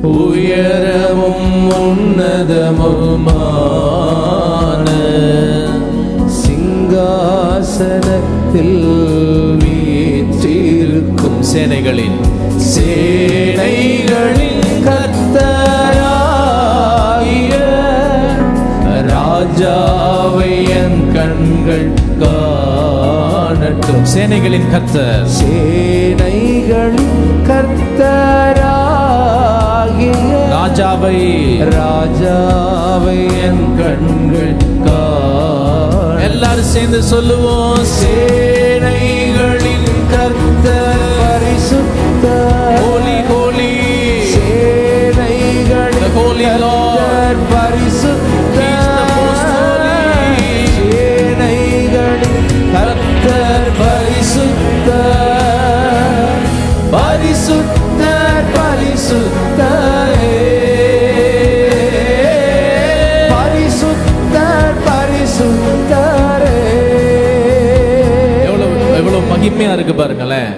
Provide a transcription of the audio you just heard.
உயரமும் உன்னதமுமான சிங்காசனத்தில் வீற்றிருக்கும் சேனைகளின் கர்த்தராகிய ராஜாவை என் கண்கள் காணட்டும். சேனைகளின் கர்த்தர், சேனைகளின் கர்த்தராகிய ராஜாவை என் கண்கள் எல்லாரும் சேர்ந்து சொல்லுவோம். சேனைகளின் கர்த்தர் பரிசுத்தர், ஹோலி ஹோலி, சேனைகளின் ஹோலி லார்ட் பரிசுத்தர், சேனைகளின் கர்த்தர் பரிசுத்தர், பரிசுத்தர் பரிசுத்தரே, பரிசுத்தர் பரிசுத்தரே. எவ்வளவு மகிமையா இருக்கு பாருங்களேன்.